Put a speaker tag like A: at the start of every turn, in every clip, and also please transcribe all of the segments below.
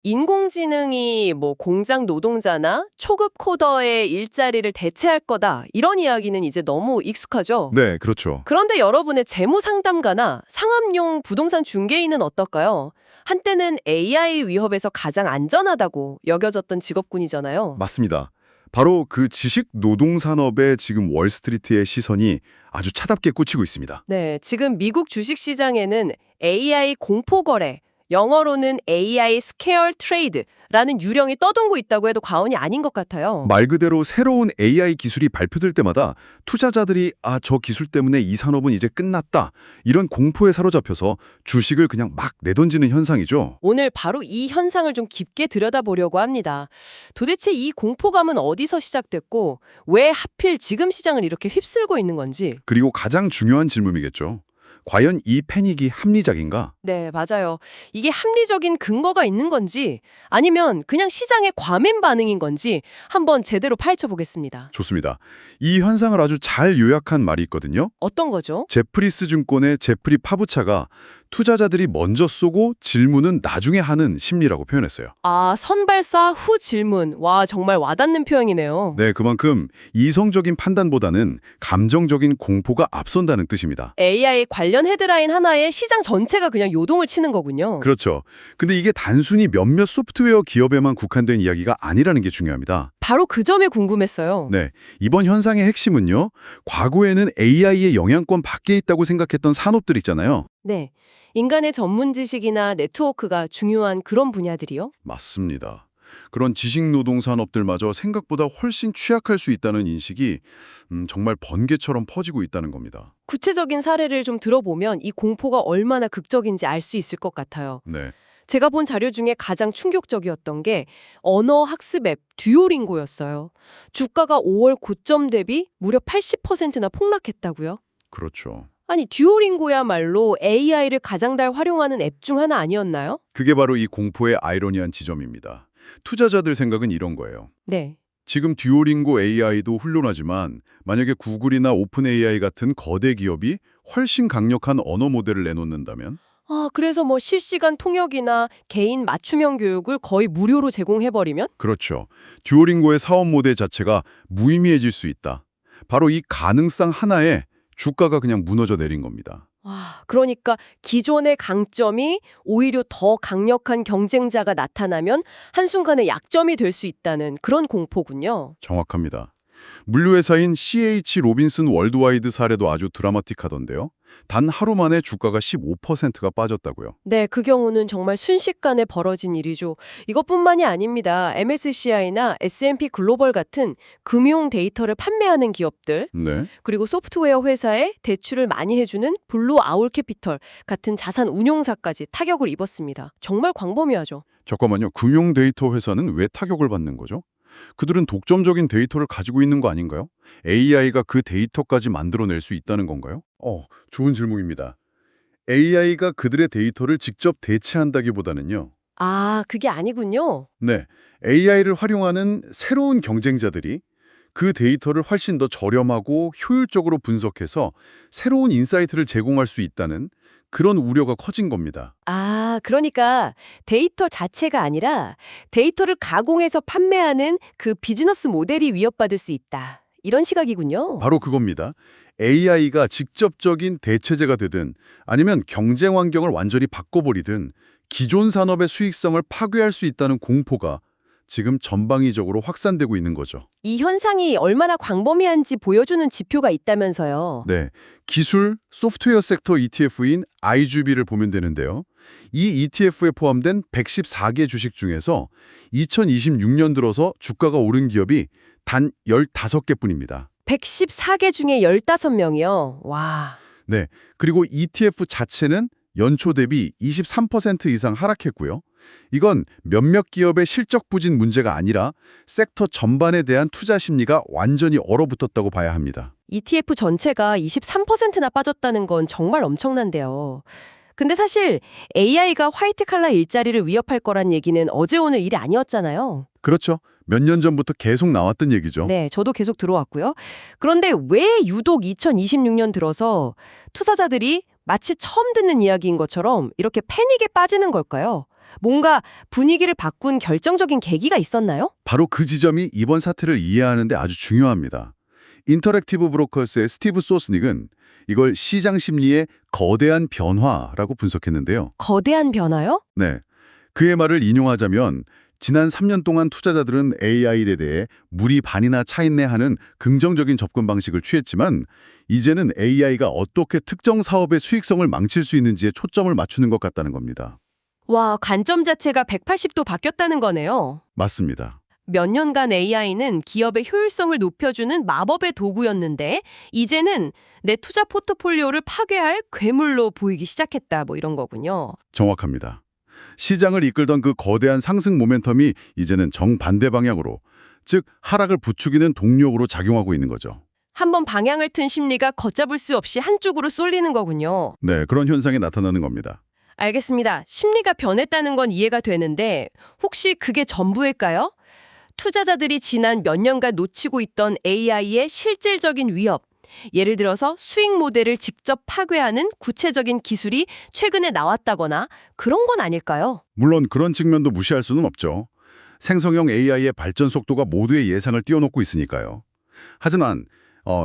A: 인공지능이 뭐 공장 노동자나 초급 코더의 일자리를 대체할 거다. 이런 이야기는 이제 너무 익숙하죠?
B: 네, 그렇죠.
A: 그런데 여러분의 재무 상담가나 상업용 부동산 중개인은 어떨까요? 한때는 AI 위협에서 가장 안전하다고 여겨졌던 직업군이잖아요.
B: 맞습니다. 바로 그 지식 노동 산업에 지금 월스트리트의 시선이 아주 차갑게 꽂히고 있습니다.
A: 네, 지금 미국 주식시장에는 AI 공포거래, 영어로는 AI 스케어 트레이드라는 유령이 떠돌고 있다고 해도 과언이 아닌 것 같아요.
B: 말 그대로 새로운 AI 기술이 발표될 때마다 투자자들이 저 기술 때문에 이 산업은 이제 끝났다. 이런 공포에 사로잡혀서 주식을 그냥 막 내던지는 현상이죠.
A: 오늘 바로 이 현상을 좀 깊게 들여다보려고 합니다. 도대체 이 공포감은 어디서 시작됐고 왜 하필 지금 시장을 이렇게 휩쓸고 있는 건지.
B: 그리고 가장 중요한 질문이겠죠. 과연 이 패닉이 합리적인가?
A: 네, 맞아요. 이게 합리적인 근거가 있는 건지 아니면 그냥 시장의 과민 반응인 건지 한번 제대로 파헤쳐 보겠습니다.
B: 좋습니다. 이 현상을 아주 잘 요약한 말이 있거든요.
A: 어떤 거죠?
B: 제프리스 증권의 제프리 파부차가 투자자들이 먼저 쏘고 질문은 나중에 하는 심리라고 표현했어요.
A: 아, 선발사 후 질문. 와, 정말 와닿는 표현이네요.
B: 네, 그만큼 이성적인 판단보다는 감정적인 공포가 앞선다는 뜻입니다.
A: AI 관련 헤드라인 하나에 시장 전체가 그냥 요동을 치는 거군요.
B: 그렇죠. 근데 이게 단순히 몇몇 소프트웨어 기업에만 국한된 이야기가 아니라는 게 중요합니다.
A: 바로 그 점에 궁금했어요.
B: 네, 이번 현상의 핵심은요. 과거에는 AI의 영향권 밖에 있다고 생각했던 산업들 있잖아요.
A: 네. 인간의 전문 지식이나 네트워크가 중요한 그런 분야들이요?
B: 맞습니다. 그런 지식노동 산업들마저 생각보다 훨씬 취약할 수 있다는 인식이 정말 번개처럼 퍼지고 있다는 겁니다.
A: 구체적인 사례를 좀 들어보면 이 공포가 얼마나 극적인지 알 수 있을 것 같아요.
B: 네,
A: 제가 본 자료 중에 가장 충격적이었던 게 언어 학습 앱 듀오링고였어요. 주가가 5월 고점 대비 무려 80%나 폭락했다고요?
B: 그렇죠.
A: 아니, 듀오링고야말로 AI를 가장 잘 활용하는 앱 중 하나 아니었나요?
B: 그게 바로 이 공포의 아이러니한 지점입니다. 투자자들 생각은 이런 거예요.
A: 네.
B: 지금 듀오링고 AI도 훌륭하지만 만약에 구글이나 오픈 AI 같은 거대 기업이 훨씬 강력한 언어 모델을 내놓는다면
A: 그래서 뭐 실시간 통역이나 개인 맞춤형 교육을 거의 무료로 제공해버리면?
B: 그렇죠. 듀오링고의 사업 모델 자체가 무의미해질 수 있다. 바로 이 가능성 하나에 주가가 그냥 무너져 내린 겁니다.
A: 그러니까 기존의 강점이 오히려 더 강력한 경쟁자가 나타나면 한순간에 약점이 될 수 있다는 그런 공포군요.
B: 정확합니다. 물류회사인 CH 로빈슨 월드와이드 사례도 아주 드라마틱하던데요. 단 하루 만에 주가가 15%가 빠졌다고요.
A: 네, 그 경우는 정말 순식간에 벌어진 일이죠. 이것뿐만이 아닙니다. MSCI나 S&P 글로벌 같은 금융 데이터를 판매하는 기업들,
B: 네.
A: 그리고 소프트웨어 회사에 대출을 많이 해주는 블루 아울 캐피털 같은 자산 운용사까지 타격을 입었습니다. 정말 광범위하죠.
B: 잠깐만요. 금융 데이터 회사는 왜 타격을 받는 거죠? 그들은 독점적인 데이터를 가지고 있는 거 아닌가요? AI가 그 데이터까지 만들어낼 수 있다는 건가요? 좋은 질문입니다. AI가 그들의 데이터를 직접 대체한다기보다는요.
A: 그게 아니군요.
B: 네, AI를 활용하는 새로운 경쟁자들이 그 데이터를 훨씬 더 저렴하고 효율적으로 분석해서 새로운 인사이트를 제공할 수 있다는 그런 우려가 커진 겁니다.
A: 그러니까 데이터 자체가 아니라 데이터를 가공해서 판매하는 그 비즈니스 모델이 위협받을 수 있다. 이런 시각이군요.
B: 바로 그겁니다. AI가 직접적인 대체제가 되든 아니면 경쟁 환경을 완전히 바꿔버리든 기존 산업의 수익성을 파괴할 수 있다는 공포가 지금 전방위적으로 확산되고 있는 거죠.
A: 이 현상이 얼마나 광범위한지 보여주는 지표가 있다면서요.
B: 네, 기술, 소프트웨어 섹터 ETF인 IGB를 보면 되는데요. 이 ETF에 포함된 114개 주식 중에서 2026년 들어서 주가가 오른 기업이 단 15개뿐입니다.
A: 114개 중에 15명이요. 와.
B: 네, 그리고 ETF 자체는 연초 대비 23% 이상 하락했고요. 이건 몇몇 기업의 실적 부진 문제가 아니라 섹터 전반에 대한 투자 심리가 완전히 얼어붙었다고 봐야 합니다.
A: ETF 전체가 23%나 빠졌다는 건 정말 엄청난데요. 근데 사실 AI가 화이트 칼라 일자리를 위협할 거란 얘기는 어제 오늘 일이 아니었잖아요.
B: 그렇죠. 몇 년 전부터 계속 나왔던 얘기죠.
A: 네, 저도 계속 들어왔고요. 그런데 왜 유독 2026년 들어서 투자자들이 마치 처음 듣는 이야기인 것처럼 이렇게 패닉에 빠지는 걸까요? 뭔가 분위기를 바꾼 결정적인 계기가 있었나요?
B: 바로 그 지점이 이번 사태를 이해하는 데 아주 중요합니다. 인터랙티브 브로커스의 스티브 소스닉은 이걸 시장 심리의 거대한 변화라고 분석했는데요.
A: 거대한 변화요?
B: 네. 그의 말을 인용하자면 지난 3년 동안 투자자들은 AI에 대해 물이 반이나 차 있네 하는 긍정적인 접근 방식을 취했지만 이제는 AI가 어떻게 특정 사업의 수익성을 망칠 수 있는지에 초점을 맞추는 것 같다는 겁니다.
A: 와, 관점 자체가 180도 바뀌었다는 거네요.
B: 맞습니다.
A: 몇 년간 AI는 기업의 효율성을 높여주는 마법의 도구였는데 이제는 내 투자 포트폴리오를 파괴할 괴물로 보이기 시작했다 뭐 이런 거군요.
B: 정확합니다. 시장을 이끌던 그 거대한 상승 모멘텀이 이제는 정반대 방향으로, 즉 하락을 부추기는 동력으로 작용하고 있는 거죠.
A: 한번 방향을 튼 심리가 걷잡을 수 없이 한쪽으로 쏠리는 거군요.
B: 네, 그런 현상이 나타나는 겁니다.
A: 알겠습니다. 심리가 변했다는 건 이해가 되는데 혹시 그게 전부일까요? 투자자들이 지난 몇 년간 놓치고 있던 AI의 실질적인 위협, 예를 들어서 수익 모델을 직접 파괴하는 구체적인 기술이 최근에 나왔다거나 그런 건 아닐까요?
B: 물론 그런 측면도 무시할 수는 없죠. 생성형 AI의 발전 속도가 모두의 예상을 뛰어넘고 있으니까요. 하지만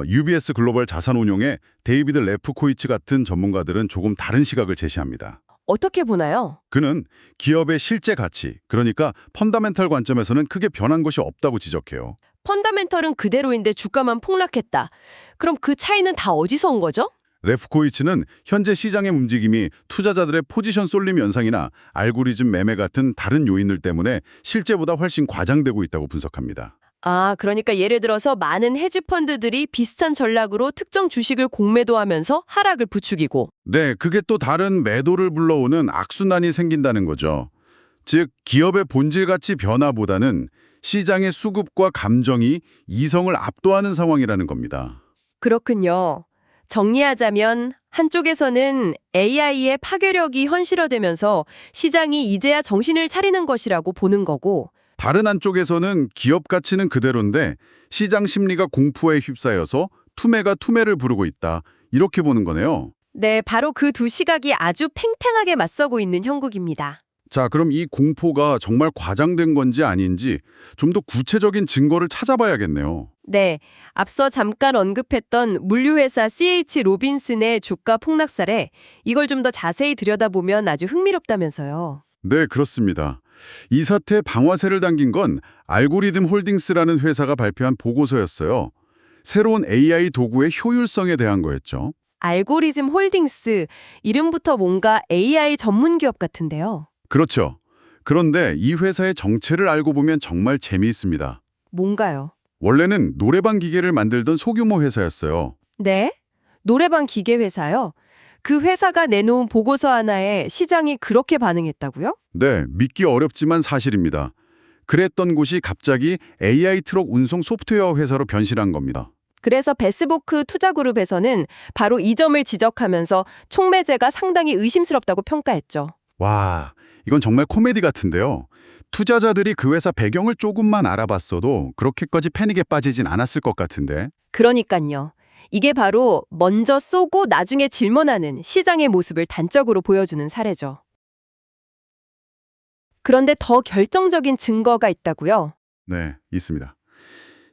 B: UBS 글로벌 자산운용의 데이비드 레프코이츠 같은 전문가들은 조금 다른 시각을 제시합니다.
A: 어떻게 보나요?
B: 그는 기업의 실제 가치, 그러니까 펀더멘털 관점에서는 크게 변한 것이 없다고 지적해요.
A: 펀더멘털은 그대로인데 주가만 폭락했다. 그럼 그 차이는 다 어디서 온 거죠?
B: 레프코이츠는 현재 시장의 움직임이 투자자들의 포지션 쏠림 현상이나 알고리즘 매매 같은 다른 요인들 때문에 실제보다 훨씬 과장되고 있다고 분석합니다.
A: 아, 그러니까 예를 들어서 많은 헤지펀드들이 비슷한 전략으로 특정 주식을 공매도하면서 하락을 부추기고
B: 네, 그게 또 다른 매도를 불러오는 악순환이 생긴다는 거죠. 즉, 기업의 본질 가치 변화보다는 시장의 수급과 감정이 이성을 압도하는 상황이라는 겁니다.
A: 그렇군요. 정리하자면 한쪽에서는 AI의 파괴력이 현실화되면서 시장이 이제야 정신을 차리는 것이라고 보는 거고
B: 다른 한쪽에서는 기업 가치는 그대로인데 시장 심리가 공포에 휩싸여서 투매가 투매를 부르고 있다. 이렇게 보는 거네요.
A: 네, 바로 그 두 시각이 아주 팽팽하게 맞서고 있는 형국입니다.
B: 자, 그럼 이 공포가 정말 과장된 건지 아닌지 좀 더 구체적인 증거를 찾아봐야겠네요.
A: 네, 앞서 잠깐 언급했던 물류회사 CH 로빈슨의 주가 폭락 사례, 이걸 좀 더 자세히 들여다보면 아주 흥미롭다면서요.
B: 네, 그렇습니다. 이 사태의 방화쇠를 당긴 건 알고리즘 홀딩스라는 회사가 발표한 보고서였어요. 새로운 AI 도구의 효율성에 대한 거였죠.
A: 알고리즘 홀딩스, 이름부터 뭔가 AI 전문 기업 같은데요.
B: 그렇죠. 그런데 이 회사의 정체를 알고 보면 정말 재미있습니다.
A: 뭔가요?
B: 원래는 노래방 기계를 만들던 소규모 회사였어요.
A: 네? 노래방 기계 회사요? 그 회사가 내놓은 보고서 하나에 시장이 그렇게 반응했다고요?
B: 네, 믿기 어렵지만 사실입니다. 그랬던 곳이 갑자기 AI 트럭 운송 소프트웨어 회사로 변신한 겁니다.
A: 그래서 베스보크 투자그룹에서는 바로 이 점을 지적하면서 촉매제가 상당히 의심스럽다고 평가했죠.
B: 와, 이건 정말 코미디 같은데요. 투자자들이 그 회사 배경을 조금만 알아봤어도 그렇게까지 패닉에 빠지진 않았을 것 같은데.
A: 그러니까요. 이게 바로 먼저 쏘고 나중에 질문하는 시장의 모습을 단적으로 보여주는 사례죠. 그런데 더 결정적인 증거가 있다고요?
B: 네, 있습니다.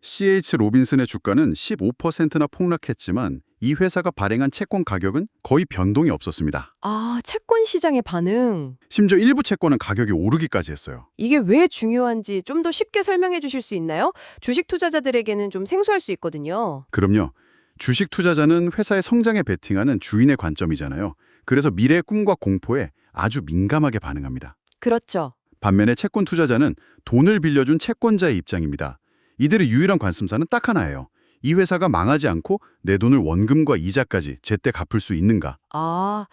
B: CH 로빈슨의 주가는 15%나 폭락했지만 이 회사가 발행한 채권 가격은 거의 변동이 없었습니다.
A: 아, 채권 시장의 반응.
B: 심지어 일부 채권은 가격이 오르기까지 했어요.
A: 이게 왜 중요한지 좀 더 쉽게 설명해 주실 수 있나요? 주식 투자자들에게는 좀 생소할 수 있거든요.
B: 그럼요. 주식 투자자는 회사의 성장에 베팅하는 주인의 관점이잖아요. 그래서 미래의 꿈과 공포에 아주 민감하게 반응합니다.
A: 그렇죠.
B: 반면에 채권 투자자는 돈을 빌려준 채권자의 입장입니다. 이들의 유일한 관심사는 딱 하나예요. 이 회사가 망하지 않고 내 돈을 원금과 이자까지 제때 갚을 수 있는가.
A: 아,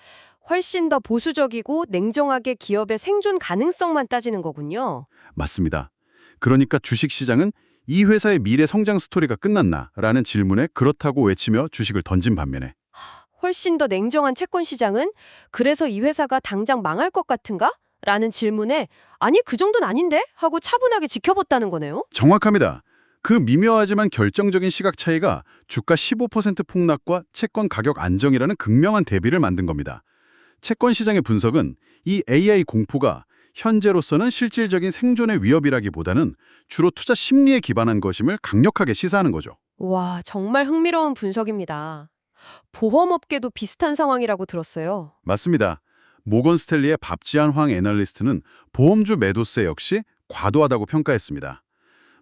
A: 훨씬 더 보수적이고 냉정하게 기업의 생존 가능성만 따지는 거군요.
B: 맞습니다. 그러니까 주식시장은 이 회사의 미래 성장 스토리가 끝났나? 라는 질문에 그렇다고 외치며 주식을 던진 반면에
A: 훨씬 더 냉정한 채권 시장은 그래서 이 회사가 당장 망할 것 같은가? 라는 질문에 아니 그 정도는 아닌데? 하고 차분하게 지켜봤다는 거네요.
B: 정확합니다. 그 미묘하지만 결정적인 시각 차이가 주가 15% 폭락과 채권 가격 안정이라는 극명한 대비를 만든 겁니다. 채권 시장의 분석은 이 AI 공포가 현재로서는 실질적인 생존의 위협이라기보다는 주로 투자 심리에 기반한 것임을 강력하게 시사하는 거죠.
A: 와, 정말 흥미로운 분석입니다. 보험업계도 비슷한 상황이라고 들었어요.
B: 맞습니다. 모건 스탠리의 밥지한 황 애널리스트는 보험주 매도세 역시 과도하다고 평가했습니다.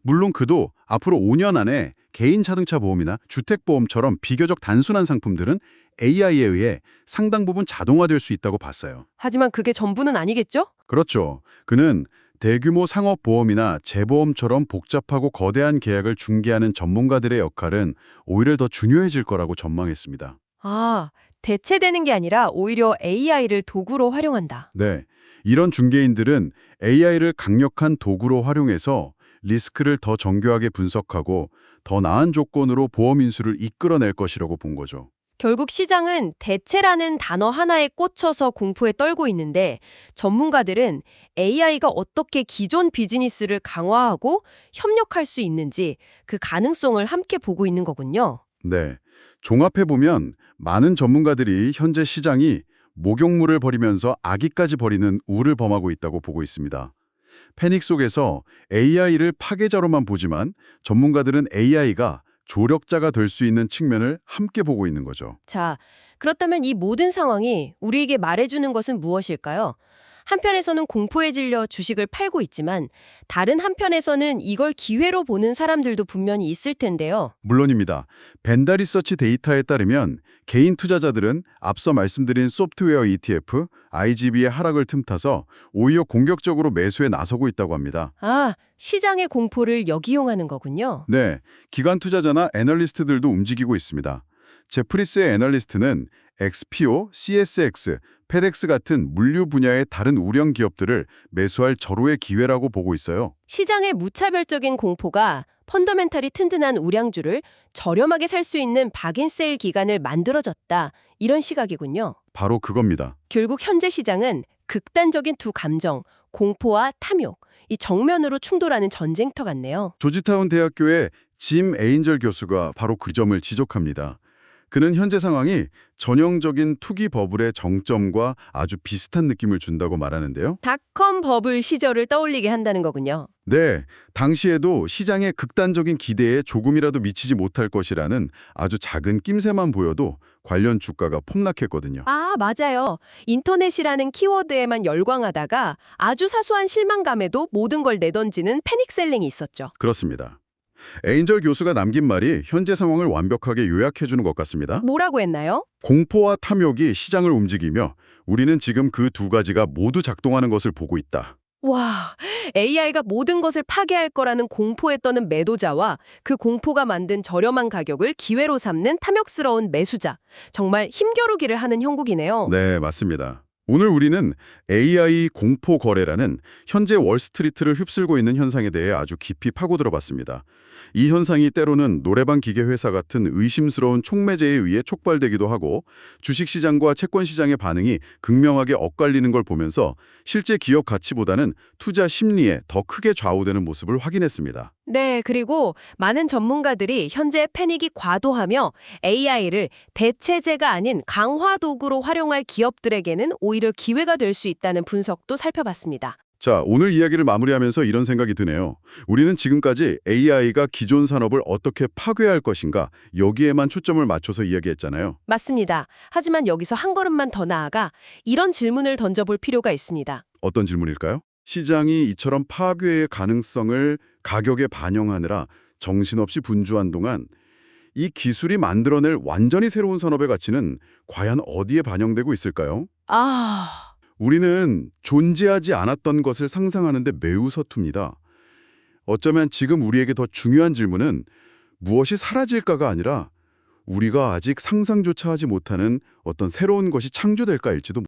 B: 물론 그도 앞으로 5년 안에 개인 자동차 보험이나 주택보험처럼 비교적 단순한 상품들은 AI에 의해 상당 부분 자동화될 수 있다고 봤어요.
A: 하지만 그게 전부는 아니겠죠?
B: 그렇죠. 그는 대규모 상업보험이나 재보험처럼 복잡하고 거대한 계약을 중개하는 전문가들의 역할은 오히려 더 중요해질 거라고 전망했습니다.
A: 아, 대체되는 게 아니라 오히려 AI를 도구로 활용한다.
B: 네, 이런 중개인들은 AI를 강력한 도구로 활용해서 리스크를 더 정교하게 분석하고 더 나은 조건으로 보험 인수를 이끌어낼 것이라고 본 거죠.
A: 결국 시장은 대체라는 단어 하나에 꽂혀서 공포에 떨고 있는데 전문가들은 AI가 어떻게 기존 비즈니스를 강화하고 협력할 수 있는지 그 가능성을 함께 보고 있는 거군요.
B: 네, 종합해보면 많은 전문가들이 현재 시장이 목욕물을 버리면서 아기까지 버리는 우를 범하고 있다고 보고 있습니다. 패닉 속에서 AI를 파괴자로만 보지만 전문가들은 AI가 조력자가 될 수 있는 측면을 함께 보고 있는 거죠.
A: 자, 그렇다면 이 모든 상황이 우리에게 말해주는 것은 무엇일까요? 한편에서는 공포에 질려 주식을 팔고 있지만 다른 한편에서는 이걸 기회로 보는 사람들도 분명히 있을 텐데요.
B: 물론입니다. 벤다 리서치 데이터에 따르면 개인 투자자들은 앞서 말씀드린 소프트웨어 ETF, IGB의 하락을 틈타서 오히려 공격적으로 매수에 나서고 있다고 합니다.
A: 아, 시장의 공포를 역이용하는 거군요.
B: 네, 기관 투자자나 애널리스트들도 움직이고 있습니다. 제프리스의 애널리스트는 XPO, CSX, 페덱스 같은 물류 분야의 다른 우량 기업들을 매수할 절호의 기회라고 보고 있어요.
A: 시장의 무차별적인 공포가 펀더멘탈이 튼튼한 우량주를 저렴하게 살 수 있는 박인세일 기간을 만들어줬다. 이런 시각이군요.
B: 바로 그겁니다.
A: 결국 현재 시장은 극단적인 두 감정, 공포와 탐욕, 이 정면으로 충돌하는 전쟁터 같네요.
B: 조지타운 대학교의 짐 에인절 교수가 바로 그 점을 지적합니다. 그는 현재 상황이 전형적인 투기 버블의 정점과 아주 비슷한 느낌을 준다고 말하는데요.
A: 닷컴 버블 시절을 떠올리게 한다는 거군요.
B: 네, 당시에도 시장의 극단적인 기대에 조금이라도 미치지 못할 것이라는 아주 작은 낌새만 보여도 관련 주가가 폭락했거든요.
A: 아, 맞아요. 인터넷이라는 키워드에만 열광하다가 아주 사소한 실망감에도 모든 걸 내던지는 패닉셀링이 있었죠.
B: 그렇습니다. 에인절 교수가 남긴 말이 현재 상황을 완벽하게 요약해주는 것 같습니다.
A: 뭐라고 했나요?
B: 공포와 탐욕이 시장을 움직이며 우리는 지금 그 두 가지가 모두 작동하는 것을 보고 있다.
A: 와, AI가 모든 것을 파괴할 거라는 공포에 떠는 매도자와 그 공포가 만든 저렴한 가격을 기회로 삼는 탐욕스러운 매수자. 정말 힘겨루기를 하는 형국이네요.
B: 네, 맞습니다. 오늘 우리는 AI 공포 거래라는 현재 월스트리트를 휩쓸고 있는 현상에 대해 아주 깊이 파고들어 봤습니다. 이 현상이 때로는 노래방 기계 회사 같은 의심스러운 촉매제에 의해 촉발되기도 하고 주식시장과 채권시장의 반응이 극명하게 엇갈리는 걸 보면서 실제 기업 가치보다는 투자 심리에 더 크게 좌우되는 모습을 확인했습니다.
A: 네, 그리고 많은 전문가들이 현재 패닉이 과도하며 AI를 대체제가 아닌 강화 도구로 활용할 기업들에게는 오히려 기회가 될 수 있다는 분석도 살펴봤습니다.
B: 자, 오늘 이야기를 마무리하면서 이런 생각이 드네요. 우리는 지금까지 AI가 기존 산업을 어떻게 파괴할 것인가 여기에만 초점을 맞춰서 이야기했잖아요.
A: 맞습니다. 하지만 여기서 한 걸음만 더 나아가 이런 질문을 던져볼 필요가 있습니다.
B: 어떤 질문일까요? 시장이 이처럼 파괴의 가능성을 가격에 반영하느라 정신없이 분주한 동안 이 기술이 만들어낼 완전히 새로운 산업의 가치는 과연 어디에 반영되고 있을까요? 우리는 존재하지 않았던 것을 상상하는데 매우 서툽니다. 어쩌면 지금 우리에게 더 중요한 질문은 무엇이 사라질까가 아니라 우리가 아직 상상조차 하지 못하는 어떤 새로운 것이 창조될까일지도